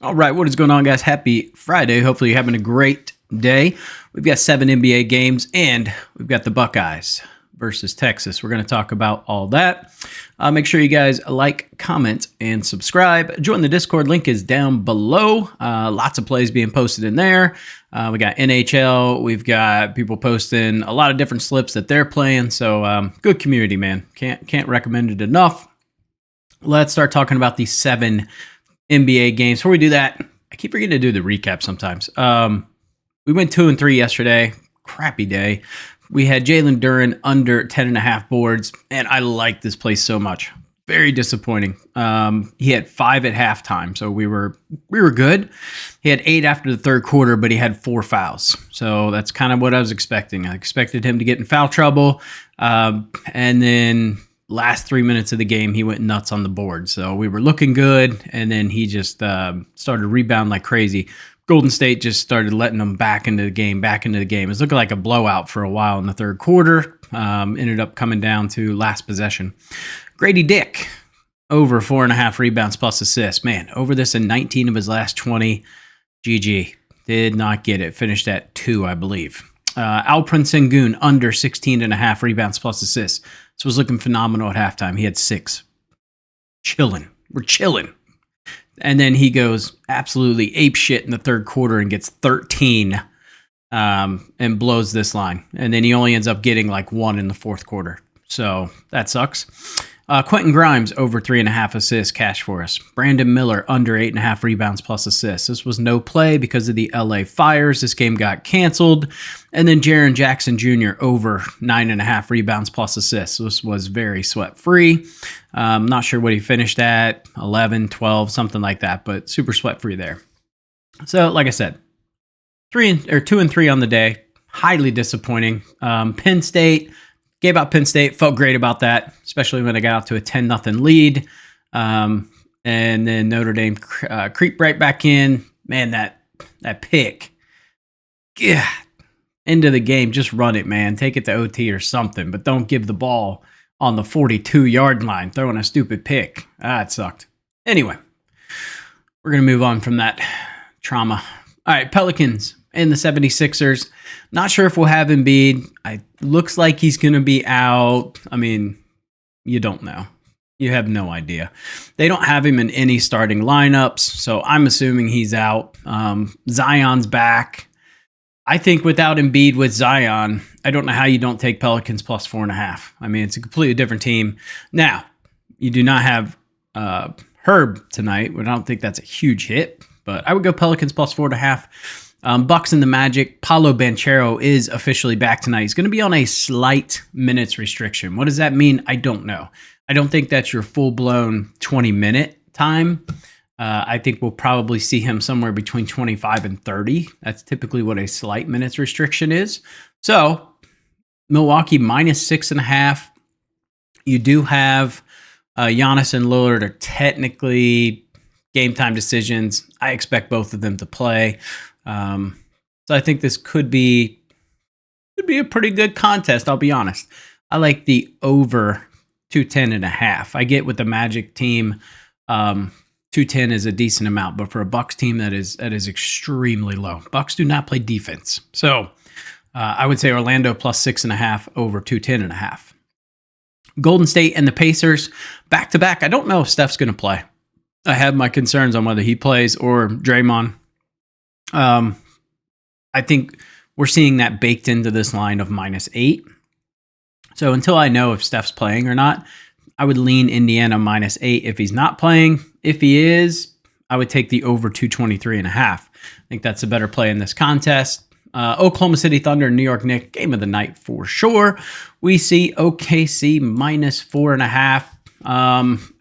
All right, what is going on, guys? Happy Friday. Hopefully you're having a great day. We've got 7 NBA games, and we've got the Buckeyes versus Texas. We're going to talk about all that. Make sure you guys like, comment, and subscribe. Join the Discord. Link is down below. Lots of plays being posted in there. We got NHL. We've got people posting a lot of different slips that they're playing. So good community, man. Can't recommend it enough. Let's start talking about these 7 NBA games. Before we do that, I keep forgetting to do the recap sometimes. We went 2-3 yesterday. Crappy day. We had Jalen Duren under 10.5 boards, and I like this play so much. Very disappointing. He had 5 at halftime, so we were good. He had 8 after the third quarter, but he had 4 fouls. So that's kind of what I was expecting. I expected him to get in foul trouble, and then last 3 minutes of the game, he went nuts on the board. So we were looking good, and then he just started to rebound like crazy. Golden State just started letting them back into the game. It was looking like a blowout for a while in the third quarter. Ended up coming down to last possession. Grady Dick, over 4.5 rebounds plus assists. Man, over this in 19 of his last 20. GG. Did not get it. Finished at 2, I believe. Alperen Sengun, under 16.5 rebounds plus assists. This was looking phenomenal at halftime. He had 6. We're chilling. And then he goes absolutely ape shit in the third quarter and gets 13 and blows this line. And then he only ends up getting like 1 in the fourth quarter. So that sucks. Quentin Grimes, over 3.5 assists, cash for us. Brandon Miller, under 8.5 rebounds plus assists. This was no play because of the LA Fires. This game got canceled. And then Jaren Jackson Jr., over 9.5 rebounds plus assists. This was very sweat-free. Not sure what he finished at, 11, 12, something like that, but super sweat-free there. So, like I said, 2-3 on the day. Highly disappointing. Penn State. Gave out Penn State, felt great about that, especially when I got out to a 10-0 lead. And then Notre Dame creeped right back in. Man, that pick. Yeah. End of the game, just run it, man. Take it to OT or something, but don't give the ball on the 42-yard line, throwing a stupid pick. It sucked. Anyway, we're going to move on from that trauma. All right, Pelicans and the 76ers. Not sure if we'll have Embiid. Looks like he's going to be out. I mean, you don't know. You have no idea. They don't have him in any starting lineups, so I'm assuming he's out. Zion's back. I think without Embiid with Zion, I don't know how you don't take Pelicans plus 4.5. I mean, it's a completely different team. Now, you do not have Herb tonight, but I don't think that's a huge hit. But I would go Pelicans plus 4.5. Bucks and the Magic. Paolo Banchero is officially back tonight. He's going to be on a slight minutes restriction. What does that mean? I don't know. I don't think that's your full-blown 20-minute time. I think we'll probably see him somewhere between 25 and 30. That's typically what a slight minutes restriction is. So, Milwaukee minus 6.5. You do have Giannis and Lillard are technically game-time decisions. I expect both of them to play. So I think this could be a pretty good contest, I'll be honest. I like the over 210.5. I get with the Magic team, 210 is a decent amount, but for a Bucks team, that is extremely low. Bucks do not play defense. So I would say Orlando plus 6.5 over 210.5. Golden State and the Pacers, back-to-back. I don't know if Steph's going to play. I have my concerns on whether he plays or Draymond. I think we're seeing that baked into this line of -8. So until I know if Steph's playing or not, I would lean Indiana -8 if he's not playing. If he is, I would take the over 223.5. I think that's a better play in this contest. Oklahoma City Thunder, New York Knicks, game of the night for sure. We see OKC -4.5.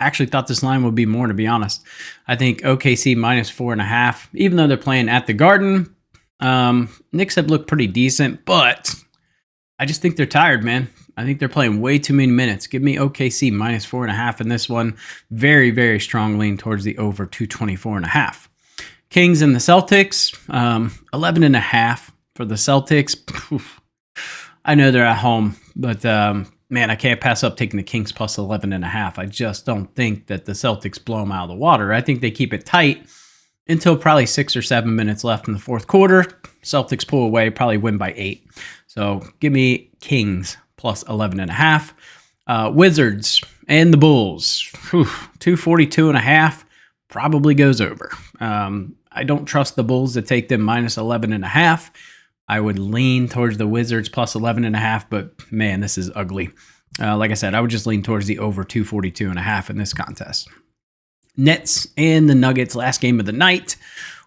Actually thought this line would be more, to be honest. I think OKC -4.5, even though they're playing at the Garden. Knicks have looked pretty decent, but I just think they're tired, man. I think they're playing way too many minutes. Give me OKC -4.5 in this one. Very, very strong lean towards the over 224.5. Kings and the Celtics, 11.5 for the Celtics. I know they're at home, but man, I can't pass up taking the Kings plus 11.5. I just don't think that the Celtics blow them out of the water. I think they keep it tight. until probably 6 or 7 minutes left in the fourth quarter. Celtics pull away, probably win by 8. So give me Kings plus 11.5. Wizards and the Bulls, 242.5 probably goes over. I don't trust the Bulls to take them minus 11.5. I would lean towards the Wizards plus 11.5, but man, this is ugly. Like I said, I would just lean towards the over 242.5 in this contest. Nets and the Nuggets, last game of the night.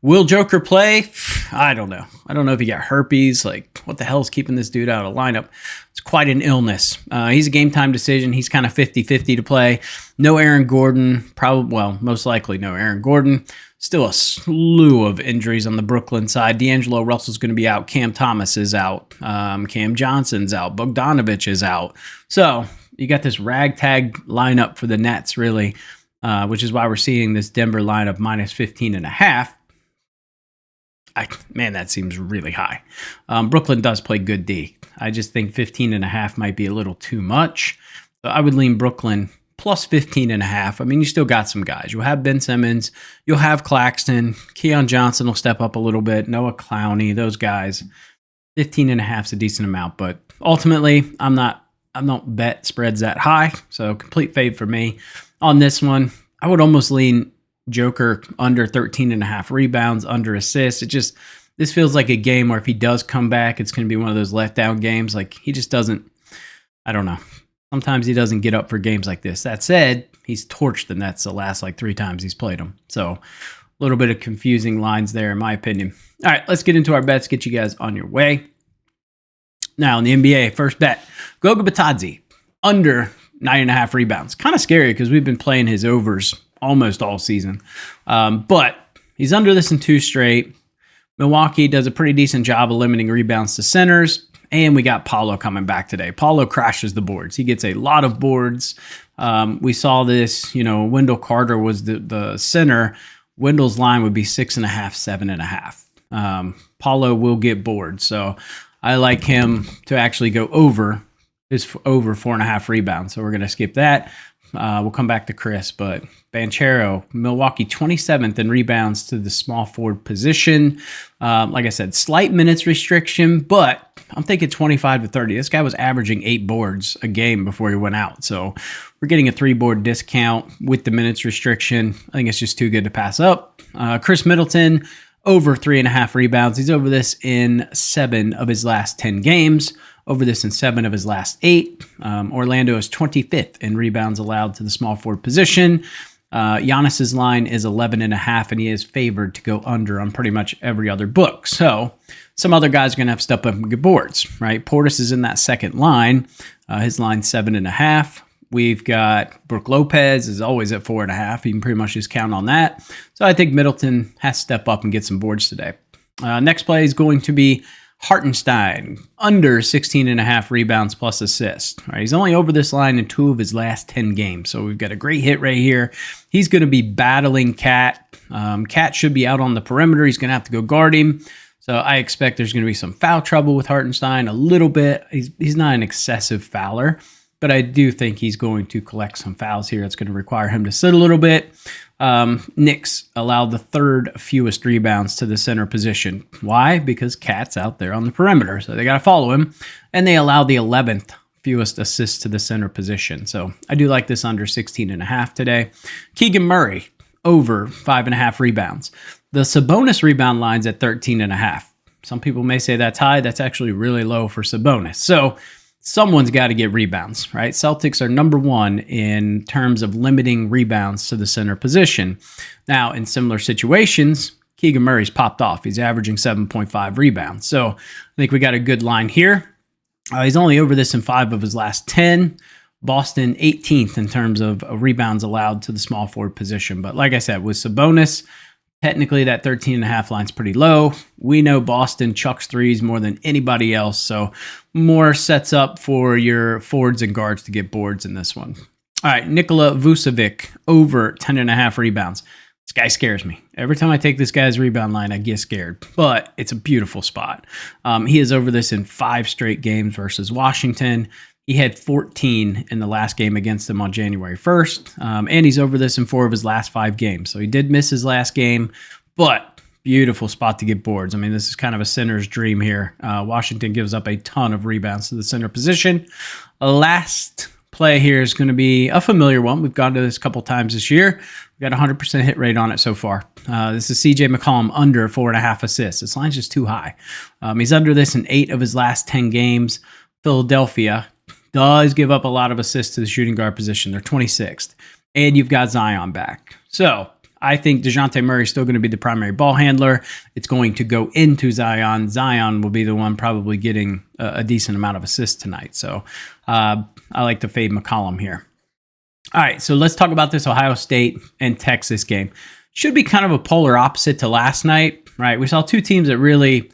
Will Joker play? I don't know. I don't know if he got herpes. Like, what the hell is keeping this dude out of the lineup? It's quite an illness. He's a game time decision. He's kind of 50-50 to play. No Aaron Gordon. Most likely no Aaron Gordon. Still a slew of injuries on the Brooklyn side. D'Angelo Russell's going to be out. Cam Thomas is out. Cam Johnson's out. Bogdanovich is out. So you got this ragtag lineup for the Nets, really, which is why we're seeing this Denver lineup minus 15.5. Man, that seems really high. Brooklyn does play good D. I just think 15.5 might be a little too much. So I would lean Brooklyn plus 15.5. I mean, you still got some guys. You'll have Ben Simmons. You'll have Claxton. Keon Johnson will step up a little bit. Noah Clowney, those guys. 15.5 is a decent amount, but ultimately, I don't bet spreads that high. So complete fade for me on this one. I would almost lean Joker under 13.5 rebounds, under assists. This feels like a game where if he does come back, it's going to be one of those letdown games. Like, he just doesn't, I don't know. Sometimes he doesn't get up for games like this. That said, he's torched the Nets the last 3 times he's played them. So a little bit of confusing lines there in my opinion. All right, let's get into our bets, get you guys on your way. Now in the NBA, first bet, Goga Bitadze, under 9.5 rebounds. Kind of scary because we've been playing his overs almost all season. But he's under this in 2 straight. Milwaukee does a pretty decent job of limiting rebounds to centers. And we got Paolo coming back today. Paolo crashes the boards. He gets a lot of boards. We saw this, Wendell Carter was the center. Wendell's line would be 6.5, 7.5. Paolo will get boards. So I like him to actually go over 4.5 rebounds. So we're going to skip that. We'll come back to Chris, but Banchero, Milwaukee 27th in rebounds to the small forward position. Like I said, slight minutes restriction, but I'm thinking 25 to 30. This guy was averaging 8 boards a game before he went out. So we're getting a 3-board discount with the minutes restriction. I think it's just too good to pass up. Chris Middleton, over 3.5 rebounds. He's over this in 7 of his last 10 games. Over this in 7 of his last 8. Orlando is 25th in rebounds allowed to the small forward position. Giannis's line is 11.5, and he is favored to go under on pretty much every other book. So some other guys are going to have to step up and get boards, right? Portis is in that second line. His line's 7.5. We've got Brook Lopez is always at 4.5. You can pretty much just count on that. So I think Middleton has to step up and get some boards today. Next play is going to be Hartenstein, under 16.5 rebounds plus assists. All right, he's only over this line in 2 of his last 10 games. So we've got a great hit right here. He's going to be battling Cat. Cat should be out on the perimeter. He's going to have to go guard him. So I expect there's going to be some foul trouble with Hartenstein a little bit. He's not an excessive fouler, but I do think he's going to collect some fouls here. It's going to require him to sit a little bit. Knicks allowed the 3rd fewest rebounds to the center position. Why? Because Cat's out there on the perimeter, so they got to follow him. And they allowed the 11th fewest assists to the center position. So I do like this under 16.5 today. Keegan Murray, over 5.5 rebounds. The Sabonis rebound line's at 13.5. Some people may say that's high. That's actually really low for Sabonis. So someone's got to get rebounds, right? Celtics are number 1 in terms of limiting rebounds to the center position. Now, in similar situations, Keegan Murray's popped off. He's averaging 7.5 rebounds. So I think we got a good line here. He's only over this in 5 of his last 10. Boston 18th in terms of rebounds allowed to the small forward position. But like I said, with Sabonis, technically that 13.5 line's pretty low. We know Boston chucks threes more than anybody else, so more sets up for your forwards and guards to get boards in this one. All right, Nikola Vucevic, over 10.5 rebounds. This guy scares me. Every time I take this guy's rebound line, I get scared, but it's a beautiful spot. He is over this in 5 straight games versus Washington. He had 14 in the last game against them on January 1st, and he's over this in 4 of his last 5 games. So he did miss his last game, but beautiful spot to get boards. I mean, this is kind of a center's dream here. Washington gives up a ton of rebounds to the center position. Last play here is going to be a familiar one. We've gone to this a couple times this year. We've got 100% hit rate on it so far. This is CJ McCollum under 4.5 assists. This line's just too high. He's under this in 8 of his last 10 games. Philadelphia does give up a lot of assists to the shooting guard position. They're 26th. And you've got Zion back. So I think DeJounte Murray is still going to be the primary ball handler. It's going to go into Zion. Zion will be the one probably getting a decent amount of assists tonight. So I like to fade McCollum here. All right, so let's talk about this Ohio State and Texas game. Should be kind of a polar opposite to last night, right? We saw two teams that really,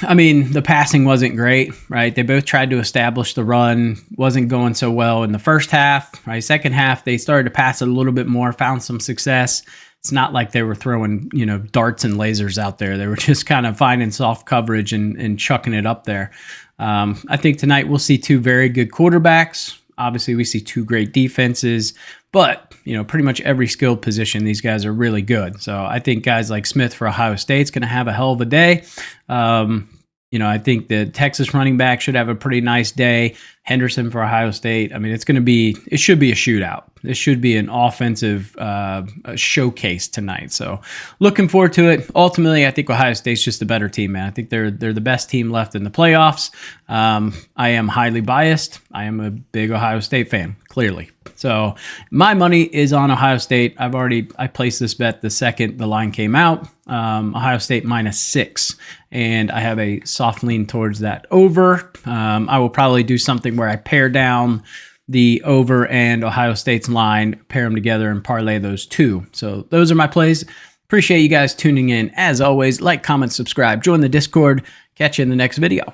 I mean, the passing wasn't great, right? They both tried to establish the run, wasn't going so well in the first half, right? Second half, they started to pass it a little bit more, found some success. It's not like they were throwing, darts and lasers out there. They were just kind of finding soft coverage and chucking it up there. I think tonight we'll see two very good quarterbacks. Obviously, we see two great defenses, but, pretty much every skill position, these guys are really good. So I think guys like Smith for Ohio State's going to have a hell of a day. I think the Texas running back should have a pretty nice day. Henderson for Ohio State. I mean, it should be a shootout. This should be an offensive showcase tonight. So looking forward to it. Ultimately, I think Ohio State's just the better team, man. I think they're the best team left in the playoffs. I am highly biased. I am a big Ohio State fan, clearly. So my money is on Ohio State. I placed this bet the second the line came out. Ohio State -6, and I have a soft lean towards that over. I will probably do something where I pare down the over and Ohio State's line, pair them together and parlay those two. So those are my plays. Appreciate you guys tuning in. As always, like, comment, subscribe, join the Discord. Catch you in the next video.